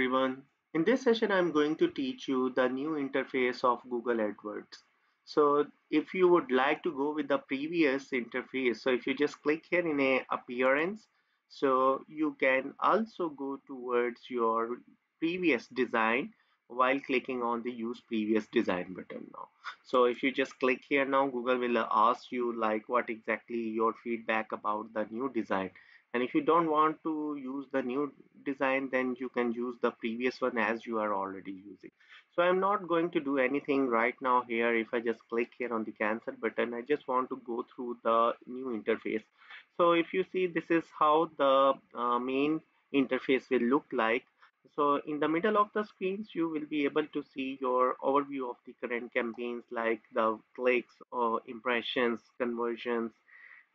everyone. In this session, I'm going to teach you the new interface of Google Adwords. So if you would like to go with the previous interface, so if you just click here in a appearance, so you can also go towards your previous design while clicking on the use previous design button now. So if you just click here now, Google will ask you like what exactly your feedback about the new design, and if you don't want to use the new design, then you can use the previous one as you are already using. So I'm not going to do anything right now here. If I just click here on the cancel button, I just want to go through the new interface. So if you see, this is how the main interface will look like. So in the middle of the screens, you will be able to see your overview of the current campaigns, like the clicks or impressions, conversions,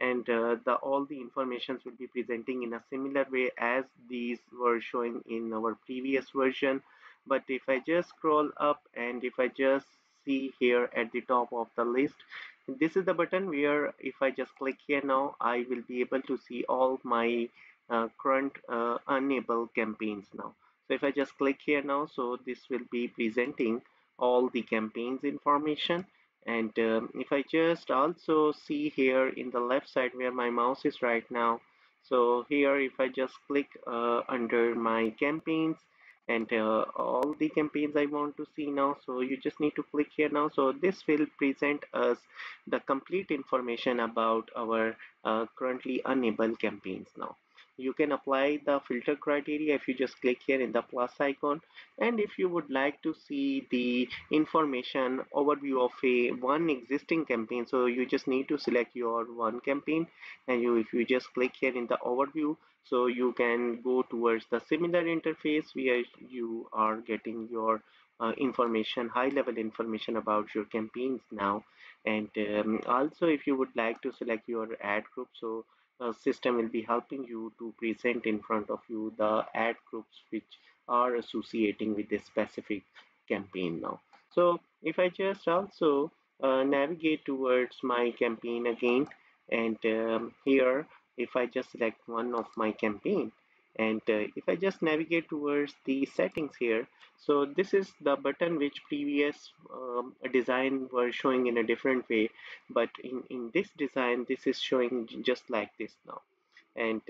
and the all the informations will be presenting in a similar way as these were showing in our previous version. But if I just scroll up and if I just see here at the top of the list, this is the button where if I just click here now, I will be able to see all my current unable campaigns now. So if I just click here now, so this will be presenting all the campaigns information. And if I just also see here in the left side where my mouse is right now, so here if I just click under my campaigns and all the campaigns I want to see now, so you just need to click here now. So this will present us the complete information about our currently unable campaigns now. You can apply the filter criteria if you just click here in the plus icon, and if you would like to see the information overview of a one existing campaign, so you just need to select your one campaign, and if you just click here in the overview, so you can go towards the similar interface where you are getting your information, high level information about your campaigns now. And also if you would like to select your ad group, so system will be helping you to present in front of you the ad groups which are associating with this specific campaign now. So if I just also navigate towards my campaign again, and here if I just select one of my campaign, and if I just navigate towards the settings here, so this is the button which previous design were showing in a different way, but in this design this is showing just like this now. And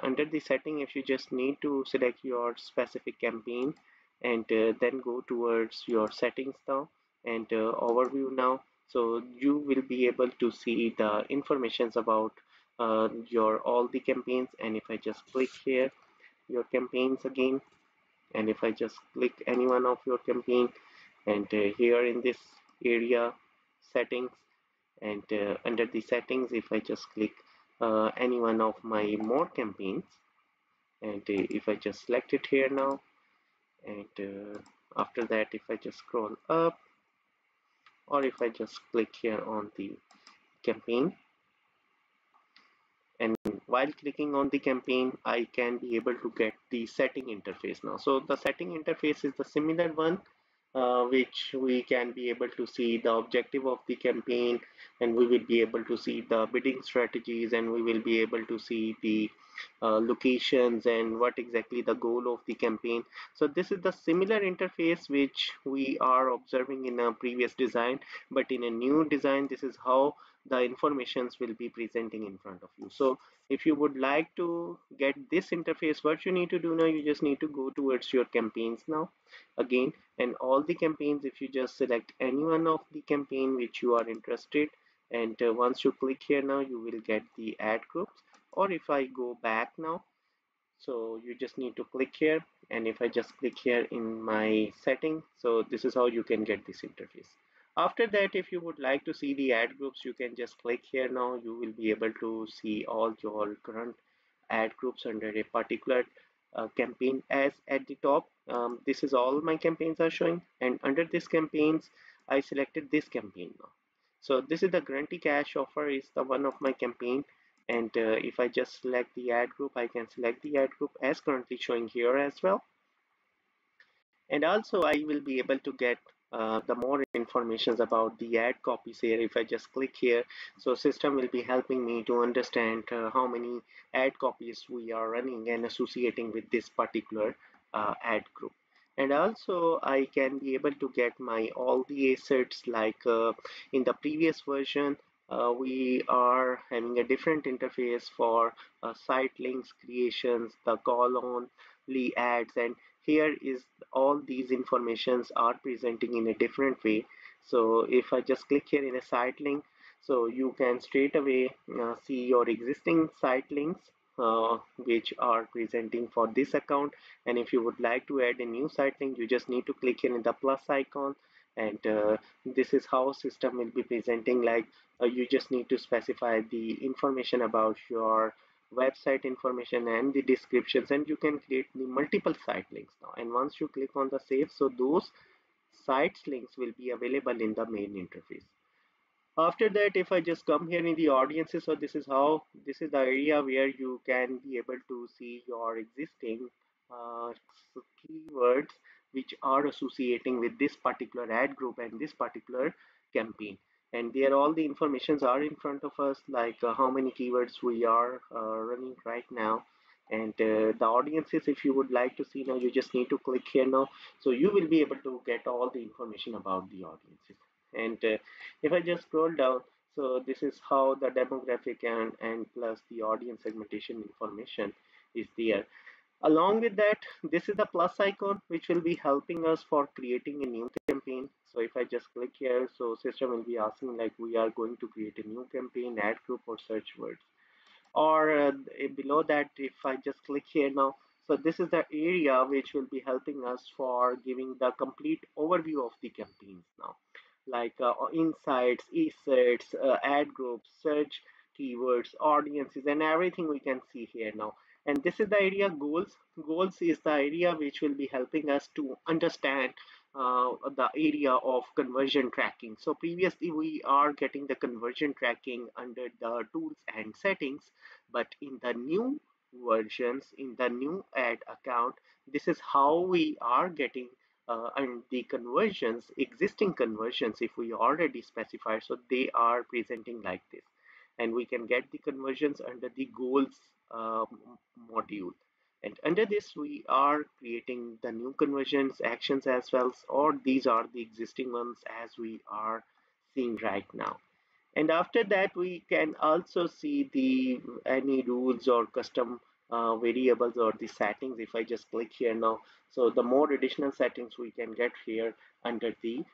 under the setting, if you just need to select your specific campaign, and then go towards your settings now, and overview now, so you will be able to see the informations about your all the campaigns. And if I just click here your campaigns again, and if I just click any one of your campaign, and here in this area settings, and under the settings if I just click any one of my more campaigns, and if I just select it here now, and after that if I just scroll up, or if I just click here on the campaign, and while clicking on the campaign I can be able to get the setting interface now. So the setting interface is the similar one which we can be able to see the objective of the campaign, and we will be able to see the bidding strategies, and we will be able to see the locations and what exactly the goal of the campaign. So this is the similar interface which we are observing in a previous design, but in a new design this is how the informations will be presenting in front of you. So if you would like to get this interface, what you need to do now, you just need to go towards your campaigns now again, and all the campaigns, if you just select any one of the campaign which you are interested, and once you click here now you will get the ad groups. Or if I go back now, so you just need to click here, and if I just click here in my setting, so this is how you can get this interface. After that, if you would like to see the ad groups, you can just click here now. You will be able to see all your current ad groups under a particular campaign. As at the top, this is all my campaigns are showing, and under this campaigns I selected this campaign now. So this is the guarantee cash offer is the one of my campaign, and if I just select the ad group, I can select the ad group as currently showing here as well. And also I will be able to get the more informations about the ad copies here. If I just click here, so system will be helping me to understand how many ad copies we are running and associating with this particular ad group. And also I can be able to get my all the assets like in the previous version. We are having a different interface for site links creations, the colonly ads, and here is all these informations are presenting in a different way. So if I just click here in a site link, so you can straight away see your existing site links which are presenting for this account. And if you would like to add a new site link, you just need to click here in the plus icon, and this is how system will be presenting. Like you just need to specify the information about your website information and the descriptions, and you can create the multiple site links now. And once you click on the save, so those sites links will be available in the main interface. After that, if I just come here in the audiences, so this is the area where you can be able to see your existing uh, keywords which are associating with this particular ad group and this particular campaign. And there all the informations are in front of us, like how many keywords we are running right now. And the audiences, if you would like to see now, you just need to click here now. So you will be able to get all the information about the audiences. And if I just scroll down, so this is how the demographic and plus the audience segmentation information is there. Along with that, this is the plus icon which will be helping us for creating a new campaign. So if I just click here, so system will be asking like we are going to create a new campaign, ad group or search words. Or below that, if I just click here now, so this is the area which will be helping us for giving the complete overview of the campaigns now, like insights, assets, ad groups, search keywords, audiences, and everything we can see here now. And this is the area goals. Goals is the area which will be helping us to understand the area of conversion tracking. So previously we are getting the conversion tracking under the tools and settings, but in the new versions, in the new ad account, this is how we are getting and the conversions, existing conversions, if we already specify, so they are presenting like this. And we can get the conversions under the goals module. And under this, we are creating the new conversions actions as well, or these are the existing ones as we are seeing right now. And after that, we can also see the any rules or custom variables or the settings. If I just click here now, so the more additional settings we can get here under the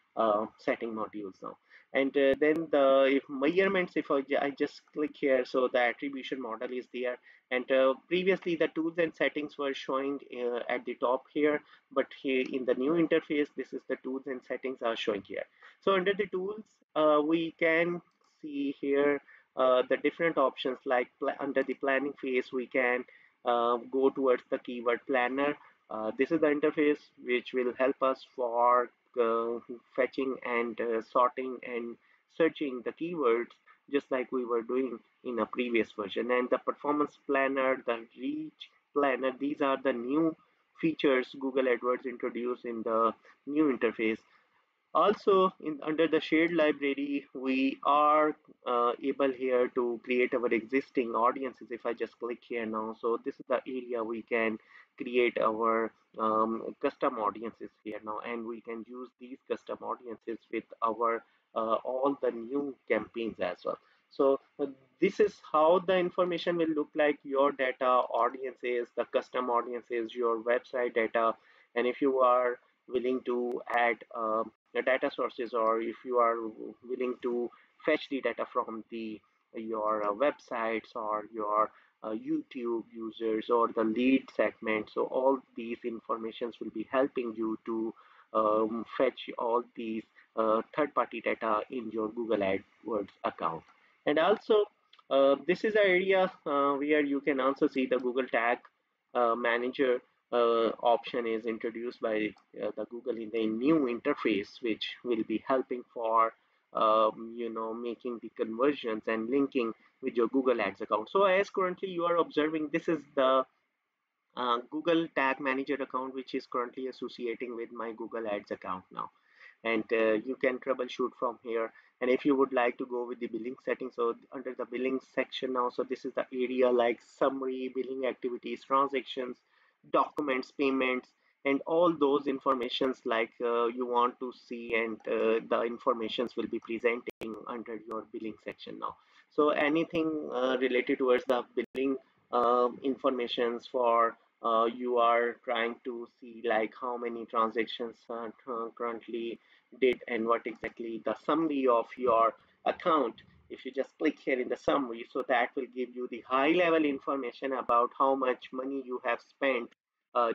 setting modules now. And then the if measurements, if I just click here, so the attribution model is there. And previously the tools and settings were showing at the top here, but here in the new interface, this is the tools and settings are showing here. So under the tools, we can see here the different options, like under the planning phase we can go towards the keyword planner. This is the interface which will help us for fetching and sorting and searching the keywords just like we were doing in a previous version. And the performance planner, the reach planner, these are the new features Google AdWords introduced in the new interface. Also, under the shared library, we are able here to create our existing audiences. If I just click here now, so this is the area we can create our custom audiences here now, and we can use these custom audiences with our all the new campaigns as well. So this is how the information will look like: your data, audiences, the custom audiences, your website data, and if you are willing to add the data sources, or if you are willing to fetch the data from the your websites or your YouTube users or the lead segment. So all these informations will be helping you to fetch all these third-party data in your Google AdWords account. And also, this is an area where you can also see the Google Tag Manager option is introduced by the Google in the new interface, which will be helping for making the conversions and linking with your Google Ads account. So as currently you are observing, this is the Google Tag Manager account, which is currently associating with my Google Ads account now. And you can troubleshoot from here. And if you would like to go with the billing settings, so under the billing section now, so this is the area like summary, billing activities, transactions, documents, payments, and all those informations like you want to see, and the informations will be presenting under your billing section now. So anything related towards the billing informations for you are trying to see like how many transactions are currently did and what exactly the summary of your account. If you just click here in the summary, so that will give you the high level information about how much money you have spent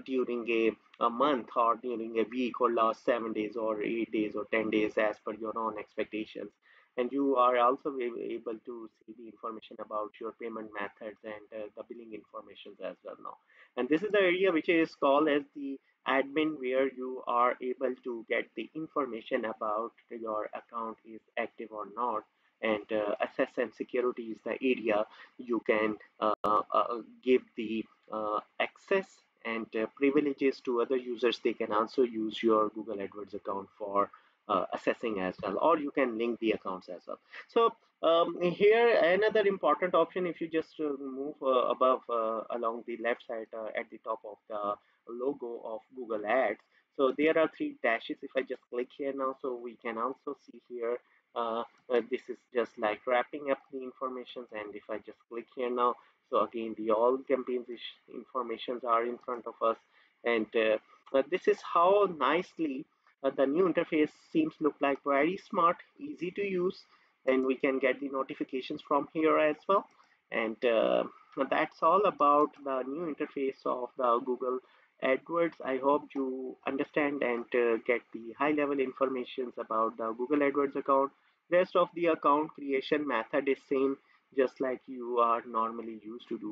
during a month or during a week or last 7 days or 8 days or 10 days as per your own expectations. And you are also able to see the information about your payment methods and the billing informations as well now. And this is the area which is called as the admin, where you are able to get the information about your account is active or not. And access and security is the area you can give the access and privileges to other users. They can also use your Google AdWords account for assessing as well, or you can link the accounts as well. So here another important option, if you just move above along the left side at the top of the logo of Google Ads. So there are three dashes. If I just click here now, so we can also see here this is just like wrapping up the informations. And if I just click here now, so again the all campaigns informations are in front of us. And this is how nicely the new interface seems look like. Very smart, easy to use, and we can get the notifications from here as well. And that's all about the new interface of the Google AdWords. I hope you understand and get the high level informations about the Google AdWords account. Rest of the account creation method is same, just like you are normally used to do